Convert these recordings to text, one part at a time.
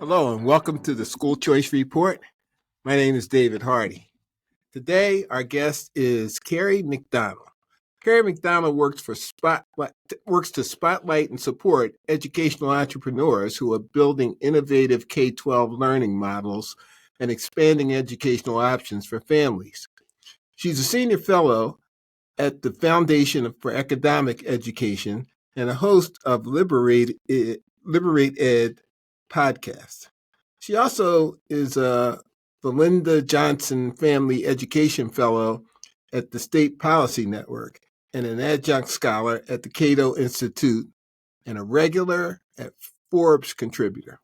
Hello and welcome to the School Choice Report. My name is David Hardy. Today, our guest is Kerry McDonald. Kerry McDonald works to spotlight and support educational entrepreneurs who are building innovative K-12 learning models and expanding educational options for families. She's a senior fellow at the Foundation for Academic Education and a host of Liberate Ed podcast. She also is a Belinda Johnson Family Education Fellow at the State Policy Network and an adjunct scholar at the Cato Institute and a regular at Forbes contributor.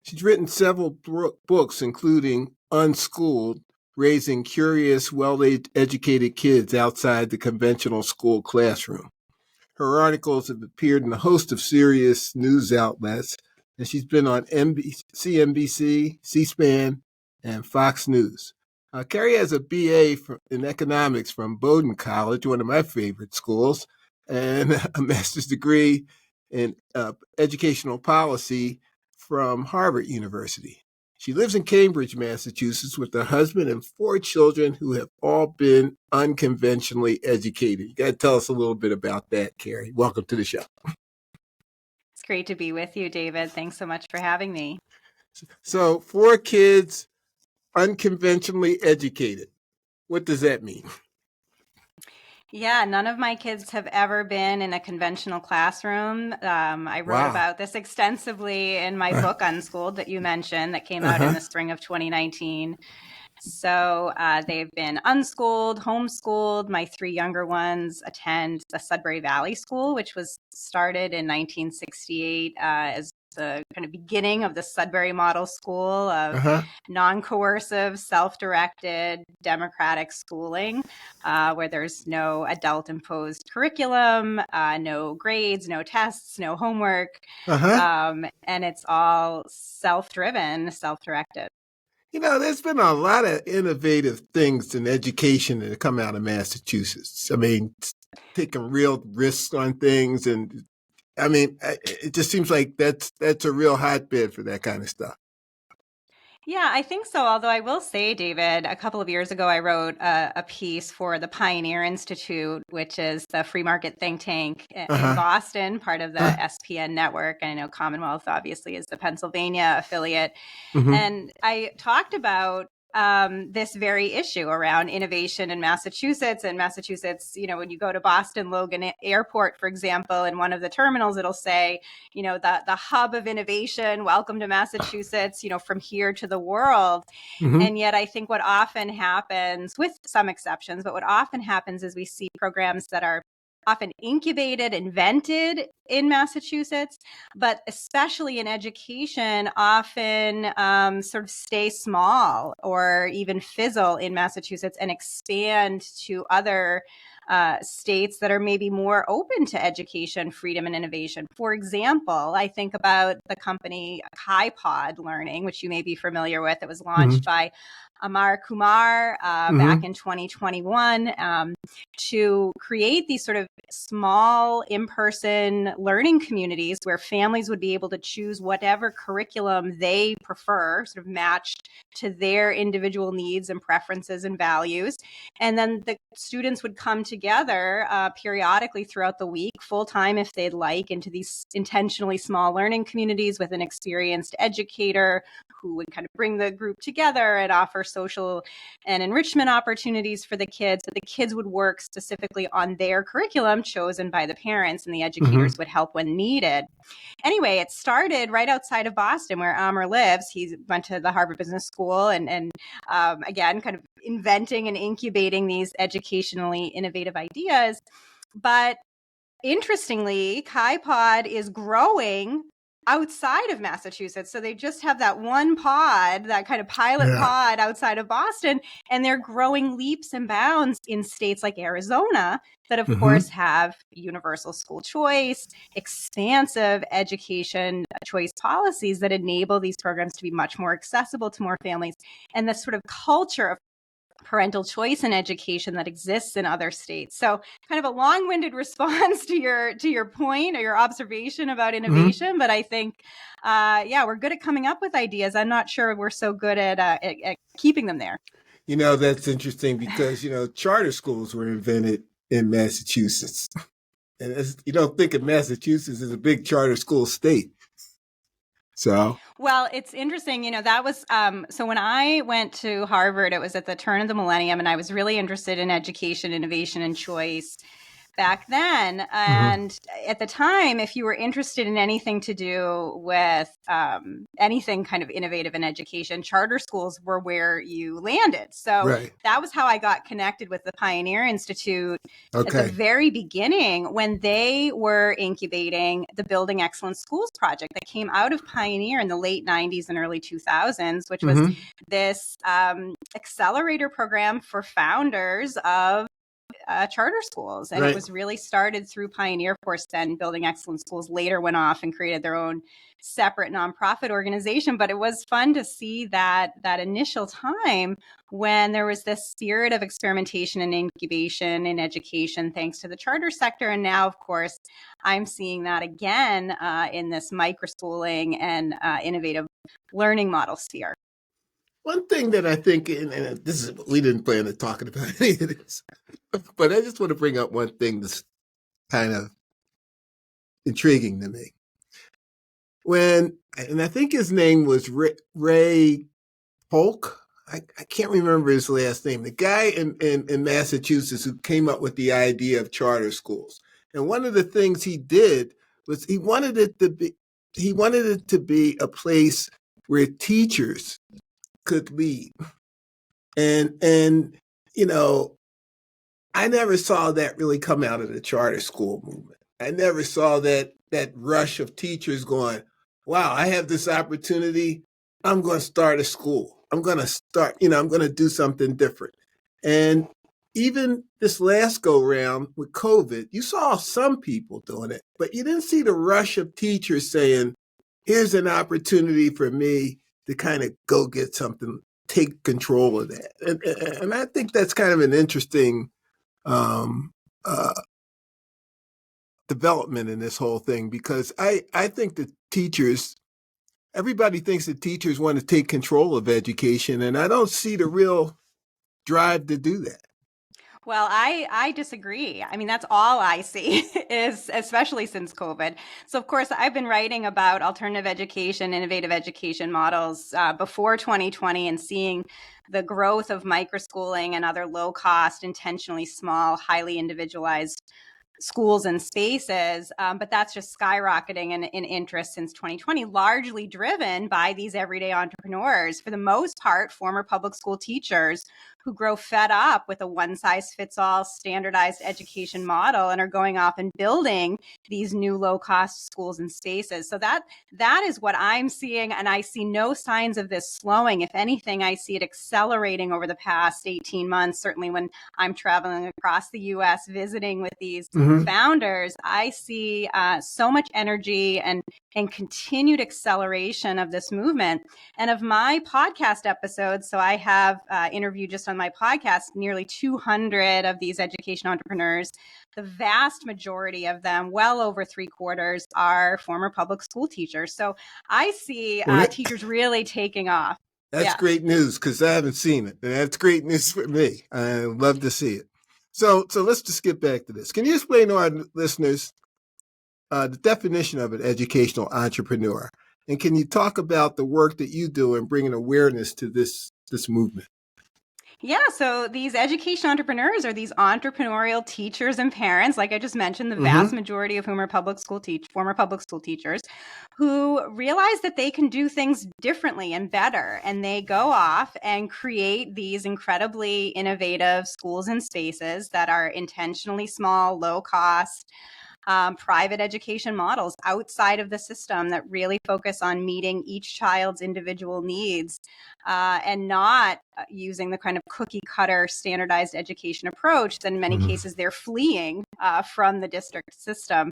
She's written several books, including Unschooled, Raising Curious, Well-Educated Kids Outside the Conventional School Classroom. Her articles have appeared in a host of serious news outlets, and she's been on CNBC, C-SPAN, and Fox News. Kerry has a BA in economics from Bowdoin College, one of my favorite schools, and a master's degree in educational policy from Harvard University. She lives in Cambridge, Massachusetts, with her husband and 4 children who have all been unconventionally educated. You got to tell us a little bit about that, Kerry. Welcome to the show. It's great to be with you, David. Thanks so much for having me. So 4 kids, unconventionally educated. What does that mean? Yeah, none of my kids have ever been in a conventional classroom. I wrote about this extensively in my book, Unschooled, that you mentioned, that came out in the spring of 2019. So they've been unschooled, homeschooled. My 3 younger ones attend the Sudbury Valley School, which was started in 1968 as the kind of beginning of the Sudbury Model School of non-coercive, self-directed, democratic schooling, where there's no adult-imposed curriculum, no grades, no tests, no homework, and it's all self-driven, self-directed. You know, there's been a lot of innovative things in education that have come out of Massachusetts. I mean, taking real risks on things. And I mean, it just seems like that's a real hotbed for that kind of stuff. Yeah, I think so. Although I will say, David, a couple of years ago, I wrote a piece for the Pioneer Institute, which is the free market think tank in Boston, part of the SPN network. I know Commonwealth obviously is the Pennsylvania affiliate. And I talked about this very issue around innovation in Massachusetts. And Massachusetts, you know, when you go to Boston Logan Airport, for example, in one of the terminals, it'll say, you know, the hub of innovation, welcome to Massachusetts, you know, from here to the world. And yet I think what often happens, with some exceptions, but what often happens is we see programs that are often incubated, invented in Massachusetts, but especially in education, often sort of stay small or even fizzle in Massachusetts and expand to other states that are maybe more open to education, freedom, and innovation. For example, I think about the company KaiPod Learning, which you may be familiar with. It was launched by Amar Kumar back in 2021 to create these sort of small in-person learning communities where families would be able to choose whatever curriculum they prefer, sort of matched to their individual needs and preferences and values. And then the students would come together periodically throughout the week, full-time if they'd like, into these intentionally small learning communities with an experienced educator who would kind of bring the group together and offer social and enrichment opportunities for the kids. But the kids would work specifically on their curriculum chosen by the parents, and the educators would help when needed. Anyway, it started right outside of Boston, where Amar lives. He went to the Harvard Business School and again, kind of inventing and incubating these educationally innovative ideas. But interestingly, KaiPod is growing outside of Massachusetts. So they just have that one pod, that kind of pilot pod outside of Boston, and they're growing leaps and bounds in states like Arizona that, of course, have universal school choice, expansive education choice policies that enable these programs to be much more accessible to more families. And this sort of culture of parental choice in education that exists in other states. So kind of a long-winded response to your point or your observation about innovation, but I think we're good at coming up with ideas. I'm not sure we're so good at keeping them there. That's interesting because charter schools were invented in Massachusetts, and you don't think of Massachusetts as a big charter school state. So, well, it's interesting, that was, so when I went to Harvard, it was at the turn of the millennium, and I was really interested in education, innovation, and choice back then. And at the time, if you were interested in anything to do with anything kind of innovative in education, charter schools were where you landed. So that was how I got connected with the Pioneer Institute at the very beginning when they were incubating the Building Excellent Schools project that came out of Pioneer in the late 90s and early 2000s, which was this accelerator program for founders of charter schools. And it was really started through Pioneer. Of course, then Building Excellent Schools later went off and created their own separate nonprofit organization. But it was fun to see that initial time when there was this spirit of experimentation and incubation in education, thanks to the charter sector. And now, of course, I'm seeing that again in this microschooling and innovative learning model sphere. One thing that I think, and we didn't plan on talking about any of this, but I just want to bring up one thing that's kind of intriguing to me. And I think his name was Ray Polk. I can't remember his last name. The guy in Massachusetts who came up with the idea of charter schools. And one of the things he did was he wanted it to be a place where teachers could lead. And I never saw that really come out of the charter school movement. I never saw that rush of teachers going, wow, I have this opportunity. I'm going to start a school. I'm going to do something different. And even this last go round with COVID, you saw some people doing it, but you didn't see the rush of teachers saying, here's an opportunity for me to kind of go get something, take control of that. And I think that's kind of an interesting development in this whole thing, because I think that everybody thinks that teachers want to take control of education, and I don't see the real drive to do that. Well, I disagree. I mean, that's all I see is, especially since COVID. So, of course, I've been writing about alternative education, innovative education models before 2020 and seeing the growth of microschooling and other low-cost, intentionally small, highly individualized schools and spaces, but that's just skyrocketing in interest since 2020, largely driven by these everyday entrepreneurs, for the most part, former public school teachers who grow fed up with a one-size-fits-all standardized education model and are going off and building these new low-cost schools and spaces. So that is what I'm seeing, and I see no signs of this slowing. If anything, I see it accelerating over the past 18 months. Certainly when I'm traveling across the U.S. visiting with these founders, I see so much energy and continued acceleration of this movement. And of my podcast episodes, so I have interviewed just on my podcast nearly 200 of these education entrepreneurs. The vast majority of them, well over 3/4, are former public school teachers. So I see teachers really taking off. That's great news, because I haven't seen it. And that's great news for me. I love to see it. So let's just get back to this. Can you explain to our listeners the definition of an educational entrepreneur? And can you talk about the work that you do in bringing awareness to this movement? Yeah, so these education entrepreneurs are these entrepreneurial teachers and parents, like I just mentioned, the vast majority of whom are former public school teachers, who realize that they can do things differently and better. And they go off and create these incredibly innovative schools and spaces that are intentionally small, low cost, private education models outside of the system that really focus on meeting each child's individual needs, and not using the kind of cookie cutter standardized education approach that in many cases they're fleeing from the district system.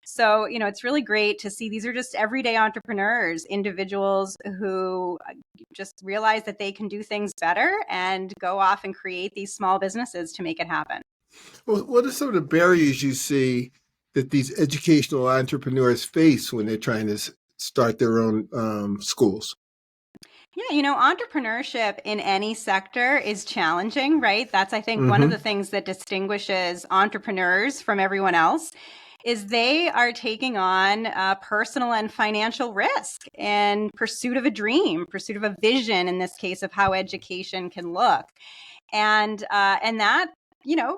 So, it's really great to see these are just everyday entrepreneurs, individuals who just realize that they can do things better and go off and create these small businesses to make it happen. Well, what are some of the barriers you see that these educational entrepreneurs face when they're trying to start their own schools? Yeah, entrepreneurship in any sector is challenging, right? That's, I think, one of the things that distinguishes entrepreneurs from everyone else is they are taking on personal and financial risk in pursuit of a dream, pursuit of a vision, in this case, of how education can look. And that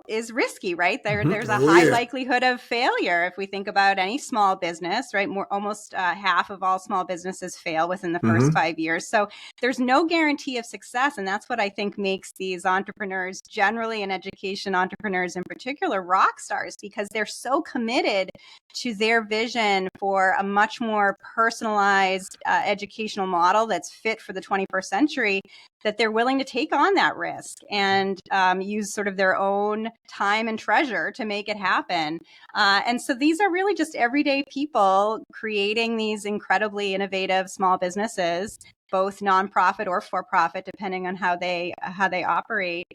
is risky, right? There's a high likelihood of failure if we think about any small business, right? Almost half of all small businesses fail within the first 5 years. So there's no guarantee of success. And that's what I think makes these entrepreneurs generally, and education entrepreneurs in particular, rock stars, because they're so committed to their vision for a much more personalized educational model that's fit for the 21st century, that they're willing to take on that risk and use sort of their own time and treasure to make it happen. And so these are really just everyday people creating these incredibly innovative small businesses, both nonprofit or for-profit, depending on how they operate.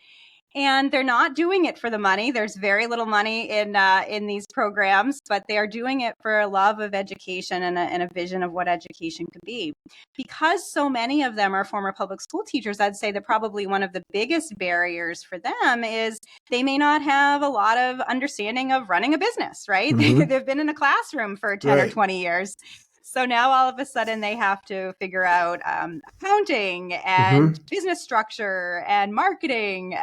And they're not doing it for the money. There's very little money in these programs, but they are doing it for a love of education and a vision of what education could be. Because so many of them are former public school teachers, I'd say that probably one of the biggest barriers for them is they may not have a lot of understanding of running a business, right? They've been in a classroom for 10 or 20 years. So now all of a sudden they have to figure out accounting and business structure and marketing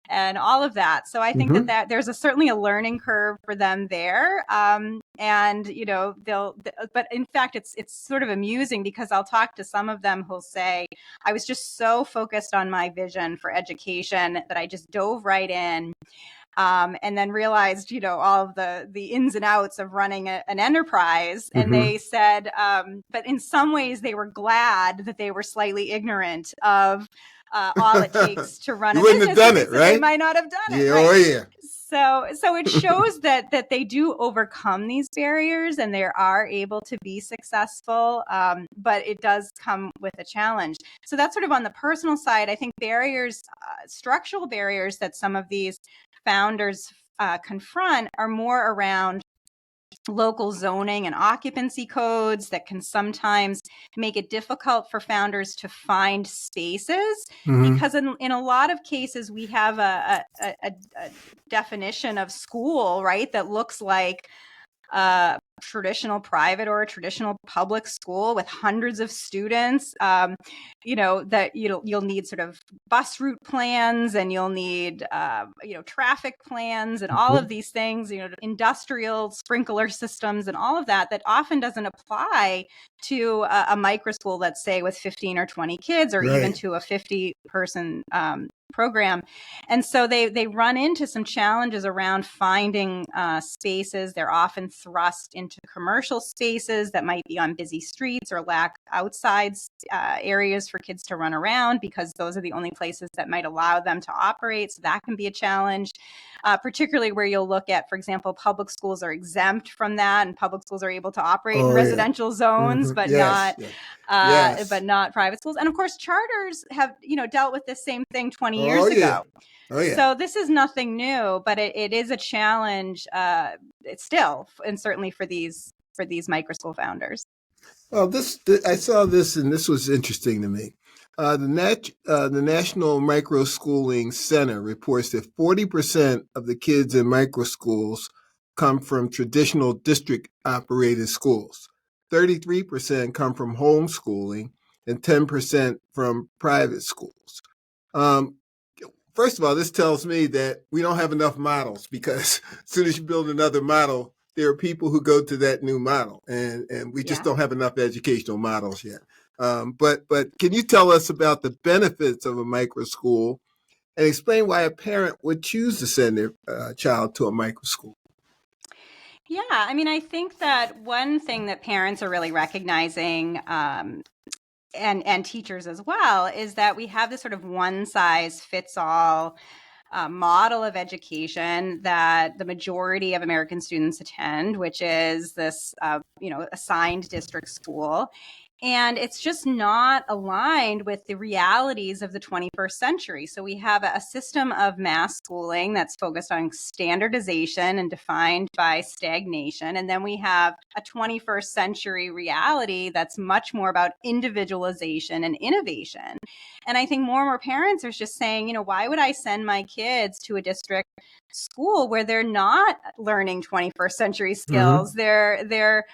and all of that. So I think that there's certainly a learning curve for them there. And but in fact, it's sort of amusing because I'll talk to some of them who'll say, I was just so focused on my vision for education that I just dove right in. And then realized, all of the ins and outs of running an enterprise. And they said, but in some ways they were glad that they were slightly ignorant of all it takes to run a business. You wouldn't have done it, right? They might not have done it. Yeah, right? Oh, yeah. So it shows that they do overcome these barriers and they are able to be successful, but it does come with a challenge. So that's sort of on the personal side. I think barriers, structural barriers that some of these founders confront are more around local zoning and occupancy codes that can sometimes make it difficult for founders to find spaces, because in a lot of cases we have a definition of school, right, that looks like a traditional private or a traditional public school with hundreds of students. That you'll need sort of bus route plans, and you'll need traffic plans, and all of these things, industrial sprinkler systems and all of that often doesn't apply to a micro school, let's say with 15 or 20 kids, or even to a 50-person program. And so they run into some challenges around finding spaces. They're often thrust into commercial spaces that might be on busy streets or lack outside areas for kids to run around, because those are the only places that might allow them to operate. So that can be a challenge, particularly where you'll look at, for example, public schools are exempt from that, and public schools are able to operate in residential zones, but but not private schools. And of course, charters have dealt with this same thing 20 years ago. So this is nothing new, but it is a challenge. It's still, and certainly for these micro school founders. Well, I saw this, and this was interesting to me. The National Micro Schooling Center reports that 40% of the kids in micro schools come from traditional district-operated schools. 33% come from homeschooling, and 10% from private schools. First of all, this tells me that we don't have enough models, because as soon as you build another model, there are people who go to that new model, and we just don't have enough educational models yet. But can you tell us about the benefits of a micro school and explain why a parent would choose to send their child to a micro school? Yeah, I mean, I think that one thing that parents are really recognizing, and teachers as well, is that we have this sort of one size fits all model of education that the majority of American students attend, which is this, assigned district school. And it's just not aligned with the realities of the 21st century. So we have a system of mass schooling that's focused on standardization and defined by stagnation. And then we have a 21st century reality that's much more about individualization and innovation. And I think more and more parents are just saying, why would I send my kids to a district school where they're not learning 21st century skills? They're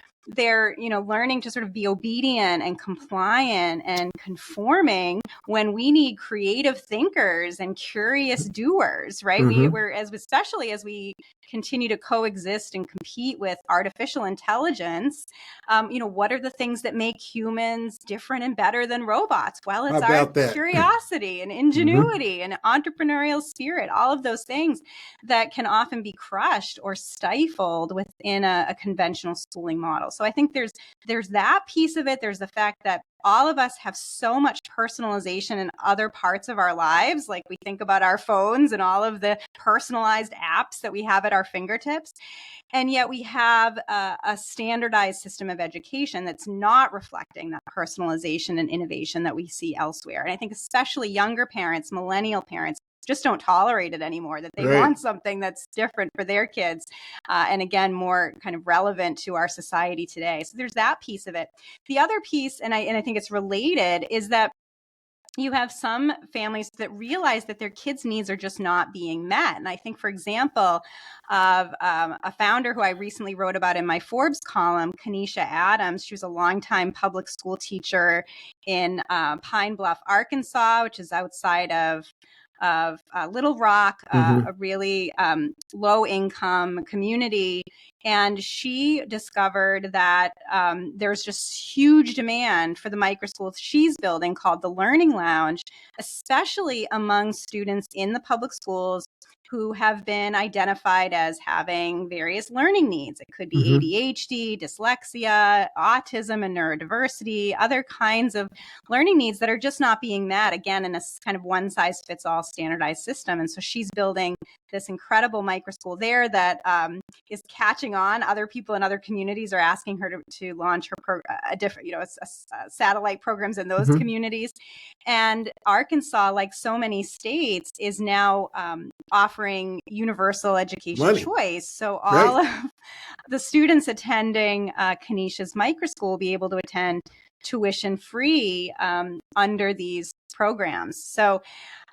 learning to sort of be obedient and compliant and conforming, when we need creative thinkers and curious doers, right? We're especially as we continue to coexist and compete with artificial intelligence. What are the things that make humans different and better than robots? Well, it's our curiosity and ingenuity and entrepreneurial spirit, all of those things that can often be crushed or stifled within a conventional schooling model. So I think there's that piece of it. There's the fact that all of us have so much personalization in other parts of our lives. Like, we think about our phones and all of the personalized apps that we have at our fingertips. And yet we have a standardized system of education that's not reflecting that personalization and innovation that we see elsewhere. And I think especially younger parents, millennial parents, just don't tolerate it anymore, that they want something that's different for their kids. And again, more kind of relevant to our society today. So there's that piece of it. The other piece, and I think it's related, is that you have some families that realize that their kids' needs are just not being met. And I think, for example, of a founder who I recently wrote about in my Forbes column, Kanisha Adams. She was a longtime public school teacher in Pine Bluff, Arkansas, which is outside of Little Rock, a really low income community. And she discovered that there's just huge demand for the micro school she's building called the Learning Lounge, especially among students in the public schools who have been identified as having various learning needs. It could be ADHD, dyslexia, autism and neurodiversity, other kinds of learning needs that are just not being met, again, in a kind of one size fits all standardized system. And so she's building this incredible micro school there that is catching on. Other people in other communities are asking her to launch her satellite programs in those communities. And Arkansas, like so many states, is now offering universal education choice. So all of the students attending Kanisha's micro school will be able to attend tuition free under these programs. So,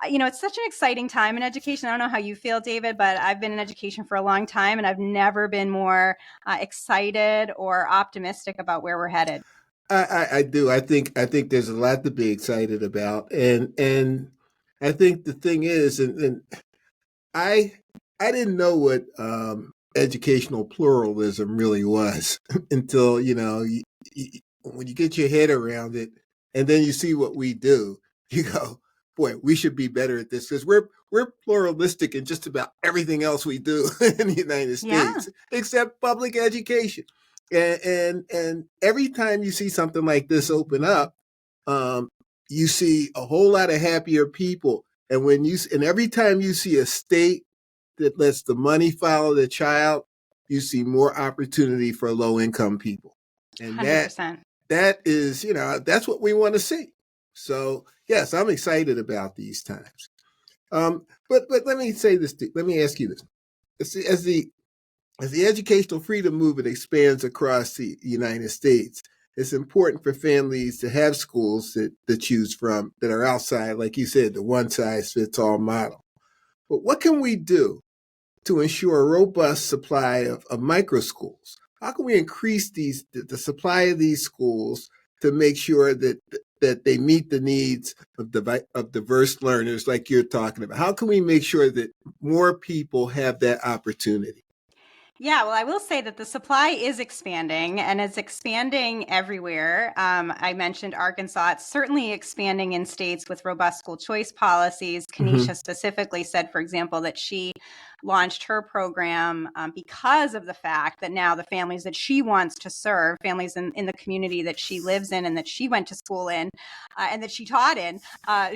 it's such an exciting time in education. I don't know how you feel, David, but I've been in education for a long time, and I've never been more excited or optimistic about where we're headed. I do. I think there's a lot to be excited about, and I think the thing is, and I didn't know what educational pluralism really was until when you get your head around it, and then you see what we do, you go, boy, we should be better at this, because we're pluralistic in just about everything else we do in the United States, except public education. And every time you see something like this open up, you see a whole lot of happier people. And every time you see a state that lets the money follow the child, you see more opportunity for low income people. And 100%. that is, that's what we want to see. So yes, I'm excited about these times. But let me say this. Let me ask you this: as the educational freedom movement expands across the United States, it's important for families to have schools to choose from that are outside, like you said, the one size fits all model. But what can we do to ensure a robust supply of micro schools? How can we increase the supply of these schools to make sure that they meet the needs of diverse learners like you're talking about? How can we make sure that more people have that opportunity? Yeah, well, I will say that the supply is expanding and it's expanding everywhere. I mentioned Arkansas. It's certainly expanding in states with robust school choice policies. Kanisha specifically said, for example, that she launched her program because of the fact that now the families that she wants to serve, families in the community that she lives in and that she went to school in and that she taught in,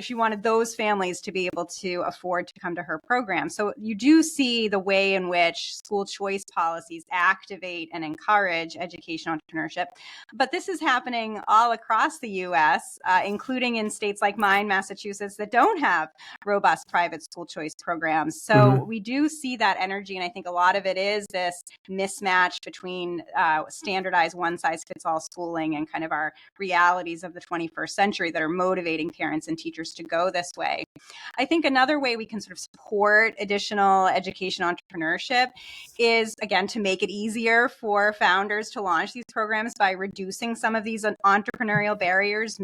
she wanted those families to be able to afford to come to her program. So you do see the way in which school choice policies activate and encourage education entrepreneurship. But this is happening all across the U.S., including in states like mine, Massachusetts, that don't have robust private school choice programs. So we do see that energy. And I think a lot of it is this mismatch between standardized one-size-fits-all schooling and kind of our realities of the 21st century that are motivating parents and teachers to go this way. I think another way we can sort of support additional education entrepreneurship is, again, to make it easier for founders to launch these programs by reducing some of these entrepreneurial barriers,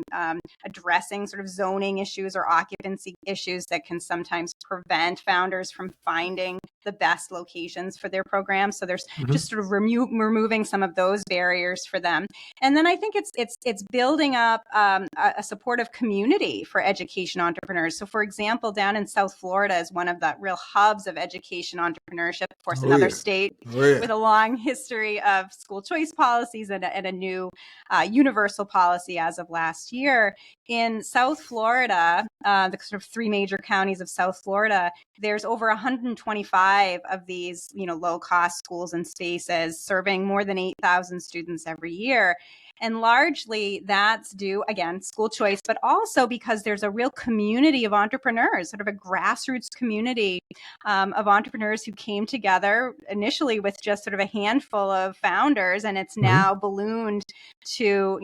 addressing sort of zoning issues or occupancy issues that can sometimes prevent founders from finding the best locations for their programs. So there's just sort of removing some of those barriers for them. And then I think it's building up a supportive community for education entrepreneurs. So, for example, down in South Florida is one of the real hubs of education entrepreneurship. Of course, another state with a long history of school choice policies and a new universal policy as of last year. In South Florida, the sort of three major counties of South Florida, there's over 125 of these, low-cost schools and spaces serving more than 8,000 students every year. And largely that's due, again, school choice, but also because there's a real community of entrepreneurs, sort of a grassroots community of entrepreneurs who came together initially with just sort of a handful of founders. And it's now ballooned to,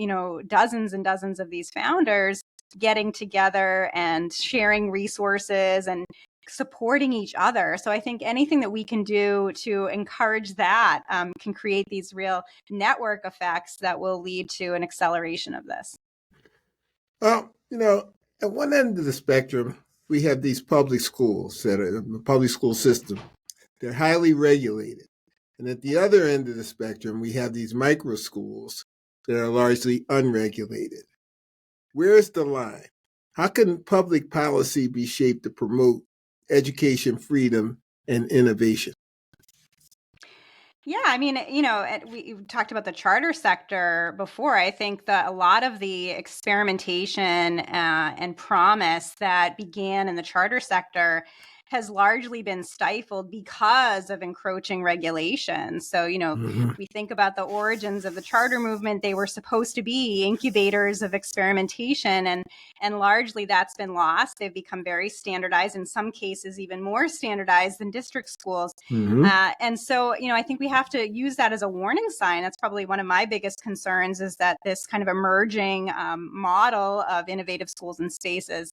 dozens and dozens of these founders getting together and sharing resources and supporting each other. So I think anything that we can do to encourage that can create these real network effects that will lead to an acceleration of this. Well, at one end of the spectrum, we have these public schools that are the public school system. They're highly regulated. And at the other end of the spectrum, we have these micro schools that are largely unregulated. Where's the line? How can public policy be shaped to promote education, freedom, and innovation? Yeah, I mean, we talked about the charter sector before. I think that a lot of the experimentation and promise that began in the charter sector has largely been stifled because of encroaching regulations. So, we think about the origins of the charter movement. They were supposed to be incubators of experimentation, and largely that's been lost. They've become very standardized, in some cases even more standardized than district schools. And so, I think we have to use that as a warning sign. That's probably one of my biggest concerns, is that this kind of emerging model of innovative schools and spaces,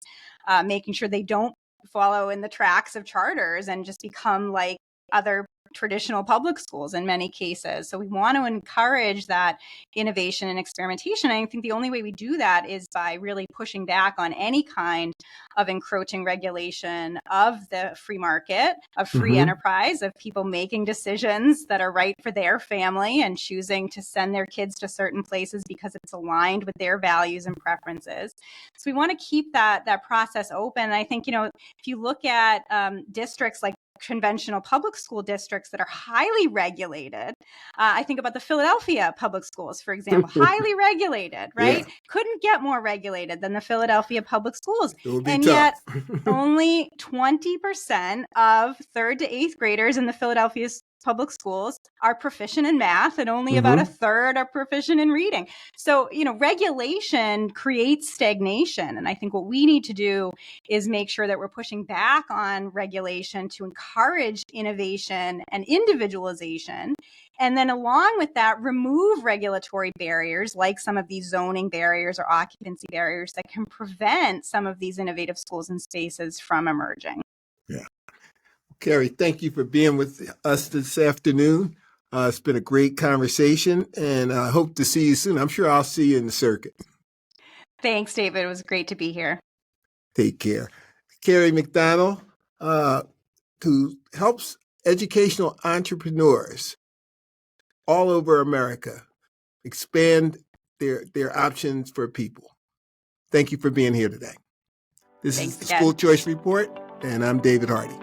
making sure they don't follow in the tracks of charters and just become like other traditional public schools in many cases. So we want to encourage that innovation and experimentation. And I think the only way we do that is by really pushing back on any kind of encroaching regulation of the free market, of free enterprise, of people making decisions that are right for their family and choosing to send their kids to certain places because it's aligned with their values and preferences. So we want to keep that process open. And I think, if you look at districts like conventional public school districts that are highly regulated. I think about the Philadelphia public schools, for example, highly regulated, right? Yeah. Couldn't get more regulated than the Philadelphia public schools. And yet only 20% of 3rd to 8th graders in the Philadelphia public schools are proficient in math, and only about a third are proficient in reading. So, regulation creates stagnation. And I think what we need to do is make sure that we're pushing back on regulation to encourage innovation and individualization. And then along with that, remove regulatory barriers like some of these zoning barriers or occupancy barriers that can prevent some of these innovative schools and spaces from emerging. Yeah. Kerry, thank you for being with us this afternoon. It's been a great conversation, and I hope to see you soon. I'm sure I'll see you in the circuit. Thanks, David. It was great to be here. Take care. Kerry McDonald, who helps educational entrepreneurs all over America expand their options for people. Thank you for being here today. This Thanks is the again. School Choice Report, and I'm David Hardy.